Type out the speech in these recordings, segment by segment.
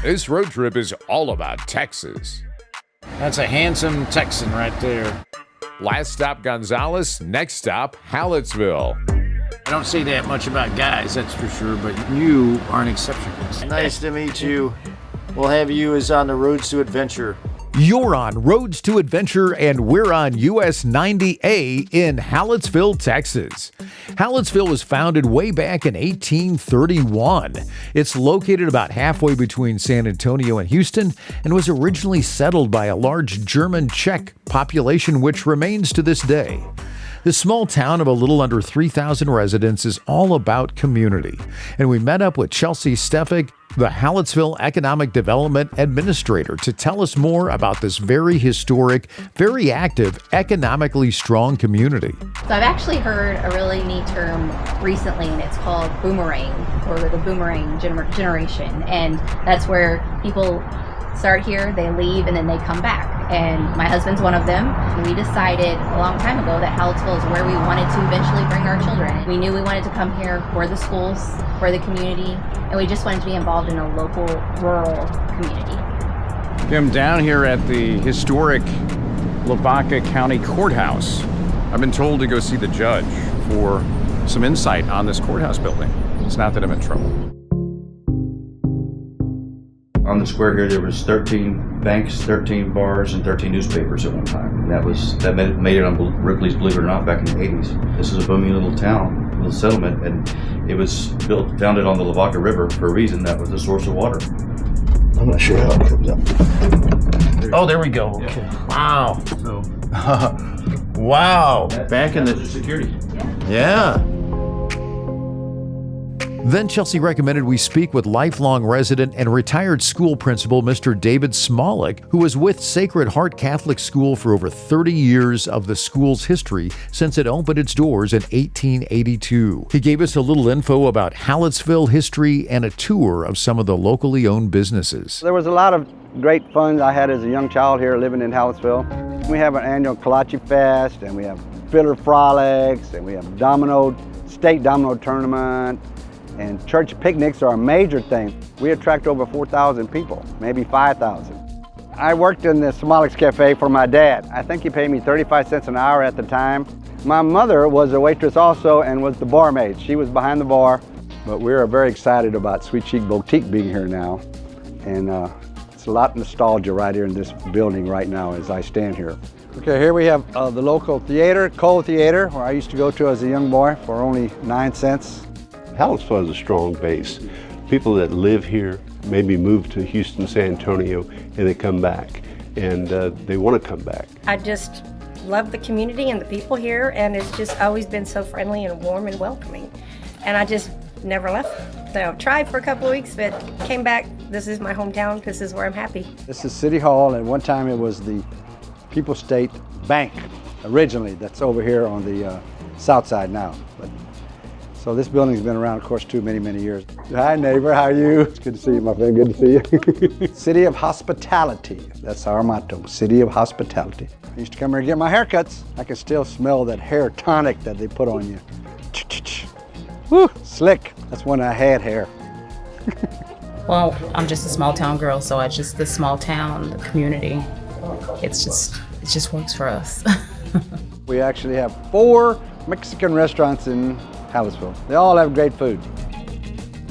This road trip is all about Texas. That's a handsome Texan right there. Last stop Gonzales, next stop Hallettsville. I don't say that much about guys, that's for sure, but you are an exception. Nice to meet you. We'll have you as on the Roads to Adventure. You're on Roads to Adventure, and we're on US 90A in Hallettsville, Texas. Hallettsville was founded way back in 1831. It's located about halfway between San Antonio and Houston and was originally settled by a large German-Czech population, which remains to this day. This small town of a little under 3,000 residents is all about community. And we met up with Chelsea Stefik, the Hallettsville Economic Development Administrator, to tell us more about this very historic, very active, economically strong community. So I've actually heard a really neat term recently, and it's called boomerang, or the boomerang generation. And that's where people start here, they leave, and then they come back. And my husband's one of them. And we decided a long time ago that Hallettsville is where we wanted to eventually bring our children. We knew we wanted to come here for the schools, for the community, and we just wanted to be involved in a local, rural community. I'm down here at the historic Lavaca County Courthouse. I've been told to go see the judge for some insight on this courthouse building. It's not that I'm in trouble. On the square here, there was 13 banks, 13 bars, and 13 newspapers at one time. That made it on Ripley's Believe It or Not back in the 80s. This is a booming little town, little settlement, and it was founded on the Lavaca River for a reason. That was the source of water. I'm not sure how it comes up. Oh, there we go. Okay. Wow. Wow. Back in the security. Yeah. Then Chelsea recommended we speak with lifelong resident and retired school principal Mr. David Smolik, who was with Sacred Heart Catholic School for over 30 years of the school's history since it opened its doors in 1882. He gave us a little info about Hallettsville history and a tour of some of the locally owned businesses. There was a lot of great fun I had as a young child here living in Hallettsville. We have an annual Kolache Fest, and we have Fiddler Frolics, and we have state domino tournament. And church picnics are a major thing. We attract over 4,000 people, maybe 5,000. I worked in the Smolik's Cafe for my dad. I think he paid me 35 cents an hour at the time. My mother was a waitress also and was the barmaid. She was behind the bar. But we're very excited about Sweet Chic Boutique being here now. And it's a lot of nostalgia right here in this building right now as I stand here. Okay, here we have the local theater, Cole Theater, where I used to go to as a young boy for only 9 cents. Hallettsville is a strong base. People that live here maybe move to Houston, San Antonio, and they come back, and they want to come back. I just love the community and the people here, and it's just always been so friendly and warm and welcoming. And I just never left. So tried for a couple of weeks, but came back. This is my hometown. This is where I'm happy. This is City Hall, and one time it was the People's State Bank originally. That's over here on the south side now. So this building's been around, of course, too, many, many years. Hi, neighbor, how are you? It's good to see you, my friend, good to see you. City of Hospitality, that's our motto, City of Hospitality. I used to come here and get my haircuts. I can still smell that hair tonic that they put on you. Woo, slick. That's when I had hair. Well, I'm just a small town girl, so I just, the small town, the community, it just works for us. We actually have 4 Mexican restaurants in Hallettsville. They all have great food.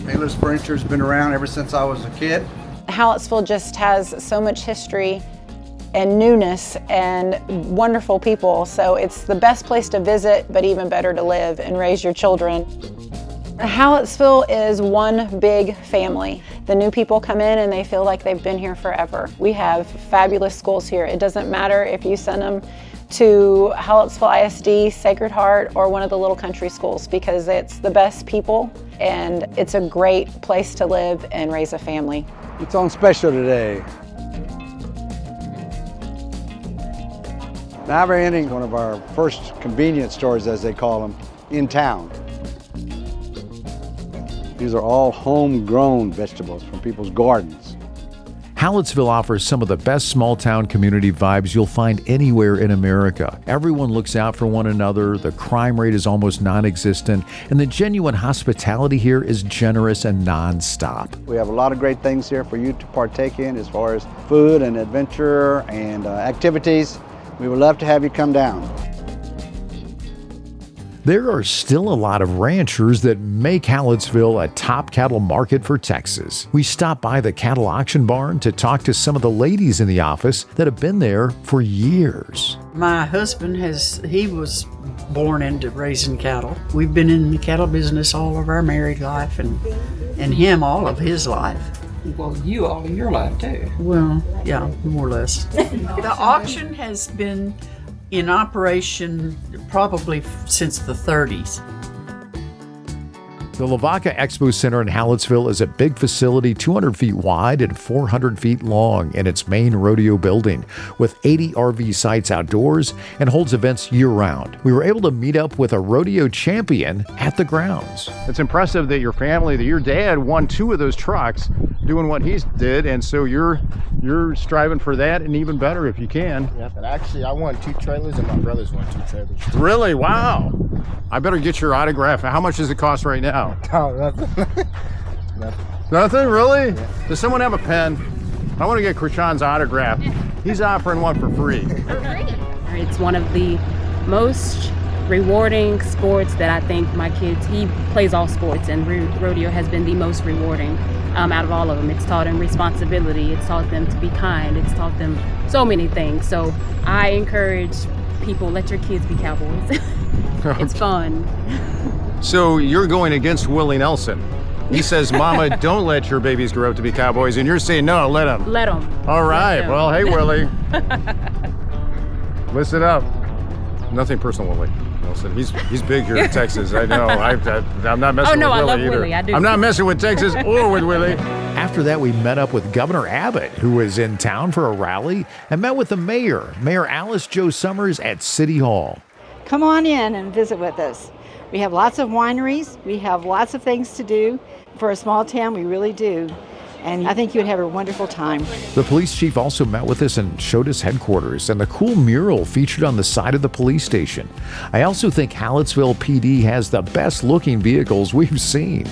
Taylor's Furniture's been around ever since I was a kid. Hallettsville just has so much history and newness and wonderful people, so it's the best place to visit, but even better to live and raise your children. Hallettsville is one big family. The new people come in and they feel like they've been here forever. We have fabulous schools here. It doesn't matter if you send them to Hallettsville ISD, Sacred Heart, or one of the little country schools, because it's the best people and it's a great place to live and raise a family. It's on special today. Now we're entering one of our first convenience stores, as they call them, in town. These are all homegrown vegetables from people's gardens. Hallettsville offers some of the best small-town community vibes you'll find anywhere in America. Everyone looks out for one another, the crime rate is almost non-existent, and the genuine hospitality here is generous and non-stop. We have a lot of great things here for you to partake in as far as food and adventure and activities. We would love to have you come down. There are still a lot of ranchers that make Hallettsville a top cattle market for Texas. We stopped by the cattle auction barn to talk to some of the ladies in the office that have been there for years. My husband he was born into raising cattle. We've been in the cattle business all of our married life and him all of his life. Well, you all of your life too. Well, yeah, more or less. The auction has been in operation probably since the 30s. The Lavaca Expo Center in Hallettsville is a big facility 200 feet wide and 400 feet long in its main rodeo building, with 80 RV sites outdoors and holds events year-round. We were able to meet up with a rodeo champion at the grounds. It's impressive that your family, that your dad won 2 of those trucks doing what he did, and so you're striving for that and even better if you can. Yeah, and actually I won 2 trailers and my brothers won 2 trailers. Really? Wow. I better get your autograph. How much does it cost right now? Oh, nothing. Nothing? Really? Yeah. Does someone have a pen? I want to get Krishan's autograph. He's offering one for free. It's one of the most rewarding sports that I think my kids, he plays all sports, and rodeo has been the most rewarding out of all of them. It's taught them responsibility. It's taught them to be kind. It's taught them so many things. So I encourage people, let your kids be cowboys. It's fun. So you're going against Willie Nelson. He says, Mama, don't let your babies grow up to be cowboys. And you're saying, no, let them. Let them. All right. Well, hey, Willie. Listen up. Nothing personal, Willie Nelson. He's big here in Texas. I know. I'm not messing with Willie I love either. Willie. I do. I'm not messing with Texas or with Willie. After that, we met up with Governor Abbott, who was in town for a rally, and met with the mayor, Mayor Alice Jo Summers, at City Hall. Come on in and visit with us. We have lots of wineries. We have lots of things to do. For a small town, we really do. And I think you would have a wonderful time. The police chief also met with us and showed us headquarters and the cool mural featured on the side of the police station. I also think Hallettsville PD has the best looking vehicles we've seen.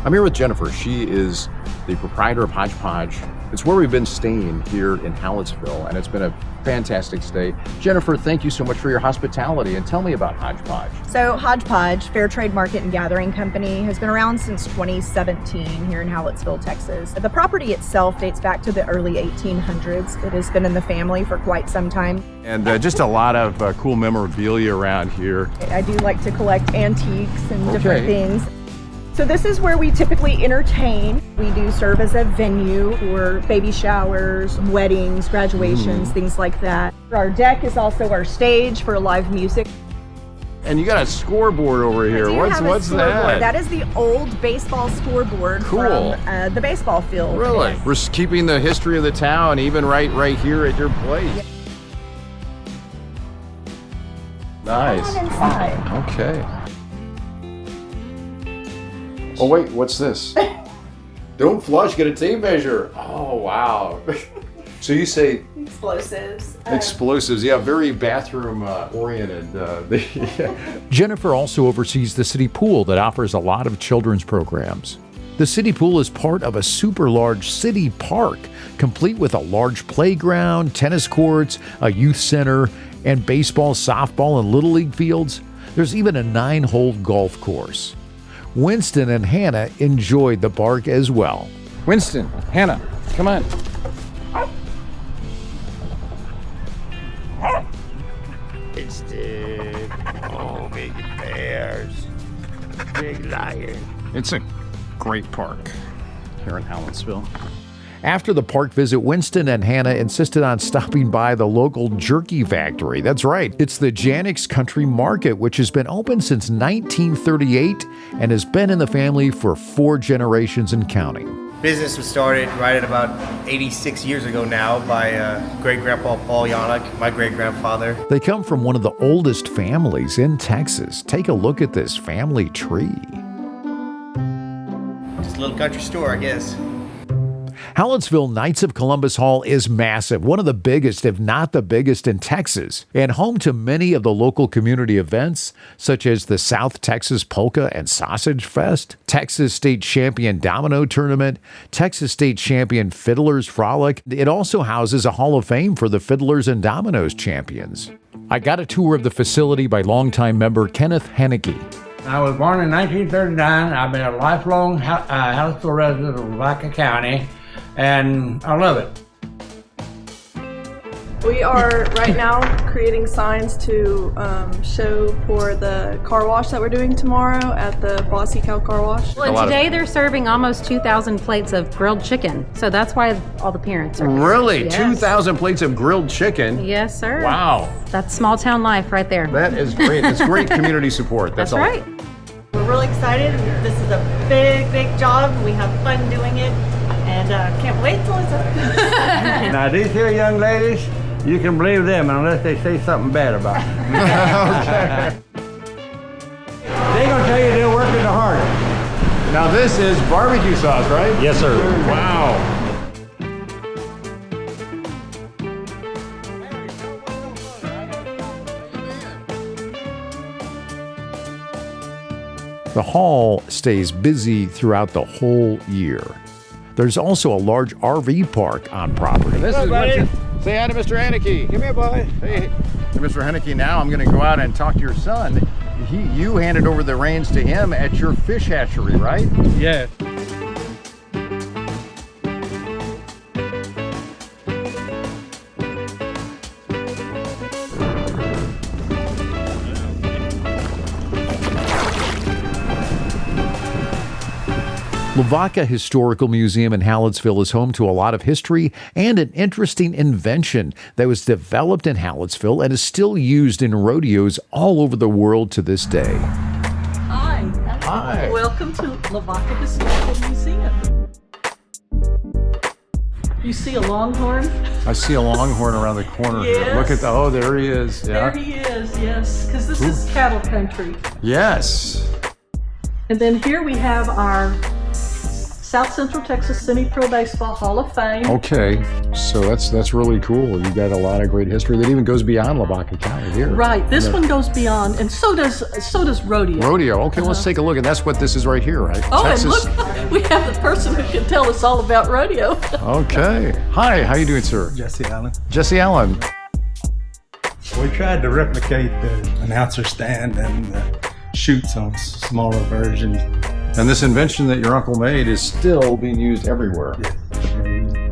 I'm here with Jennifer. She is the proprietor of Hodgepodge. It's where we've been staying here in Hallettsville, and it's been a fantastic stay. Jennifer, thank you so much for your hospitality, and tell me about Hodgepodge. So Hodgepodge, Fair Trade Market and Gathering Company, has been around since 2017 here in Hallettsville, Texas. The property itself dates back to the early 1800s. It has been in the family for quite some time. And just a lot of cool memorabilia around here. I do like to collect antiques and different things. So this is where we typically entertain. We do serve as a venue for baby showers, weddings, graduations, things like that. Our deck is also our stage for live music. And you got a scoreboard over here. What's that? That is the old baseball scoreboard from the baseball field. Really? We're keeping the history of the town even right here at your place. Yeah. Nice. Come on inside. Okay. Oh wait, what's this? Don't flush, get a tape measure. Oh wow. So you say explosives. Explosives, yeah, very bathroom oriented. Jennifer also oversees the city pool that offers a lot of children's programs. The city pool is part of a super large city park, complete with a large playground, tennis courts, a youth center, and baseball, softball, and little league fields. There's even a 9-hole golf course. Winston and Hannah enjoyed the park as well. Winston, Hannah, come on. Winston, oh, big bears, big lion. It's a great park here in Hallettsville. After the park visit, Winston and Hannah insisted on stopping by the local jerky factory. That's right, it's the Janks Country Market, which has been open since 1938 and has been in the family for 4 generations and counting. Business was started right at about 86 years ago now by great-grandpa Paul Yannick, my great-grandfather. They come from one of the oldest families in Texas. Take a look at this family tree. Just a little country store, I guess. Hallettsville Knights of Columbus Hall is massive, one of the biggest, if not the biggest, in Texas, and home to many of the local community events, such as the South Texas Polka and Sausage Fest, Texas State Champion Domino Tournament, Texas State Champion Fiddlers Frolic. It also houses a Hall of Fame for the Fiddlers and Dominoes champions. I got a tour of the facility by longtime member Kenneth Henneke. I was born in 1939. I've been a lifelong Hallettsville resident of Laguna County, and I love it. We are right now creating signs to show for the car wash that we're doing tomorrow at the Bossy Cow Car Wash. Well, and today they're serving almost 2,000 plates of grilled chicken, so that's why all the parents are here. Really? Yes. 2,000 plates of grilled chicken? Yes, sir. Wow. That's small town life right there. That is great. It's great community support. That's right. We're really excited. This is a big, big job. We have fun doing it, and can't wait till it's up. Now these here young ladies, you can believe them unless they say something bad about you. They're gonna tell you they're working the hardest. Now this is barbecue sauce, right? Yes, sir. Wow. The hall stays busy throughout the whole year. There's also a large RV park on property. This is what you, say hi to Mr. Henneke. Come here, boy. Hey, Mr. Henneke, now I'm going to go out and talk to your son. You handed over the reins to him at your fish hatchery, right? Yes. Lavaca Historical Museum in Hallettsville is home to a lot of history and an interesting invention that was developed in Hallettsville and is still used in rodeos all over the world to this day. Hi. Hi. Welcome to Lavaca Historical Museum. You see a longhorn? I see a longhorn around the corner Yes. here. Look at oh, there he is. Yeah. There he is, yes, because this is cattle country. Yes. And then here we have our South Central Texas Semi-Pro Baseball Hall of Fame. Okay, so that's really cool. You got a lot of great history that even goes beyond Laguna County here. Right, this one goes beyond, and so does rodeo. Rodeo. Okay, let's take a look, and that's what this is right here, right? Oh, Texas. and look, we have the person who can tell us all about rodeo. Okay. Hi, how you doing, sir? Jesse Allen. Jesse Allen. We tried to replicate the announcer stand and the chutes on smaller versions. And this invention that your uncle made is still being used everywhere. Yes.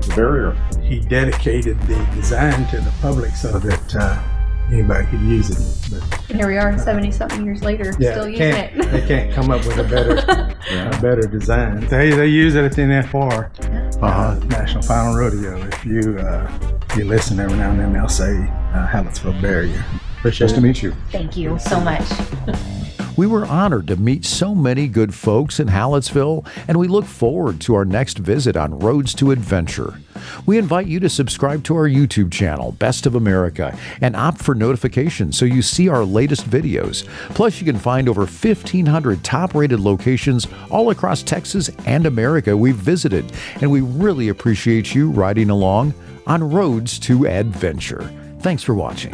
The barrier. He dedicated the design to the public so that anybody could use it. But And here we are 70-something years later, still using it. They can't come up with a better design. They use it at the NFR, National Final Rodeo. If you listen every now and then, they'll say Hallettsville Barrier. Nice to meet you. Thank you so much. We were honored to meet so many good folks in Hallettsville, and we look forward to our next visit on Roads to Adventure. We invite you to subscribe to our YouTube channel, Best of America, and opt for notifications so you see our latest videos. Plus, you can find over 1,500 top-rated locations all across Texas and America we've visited, and we really appreciate you riding along on Roads to Adventure. Thanks for watching.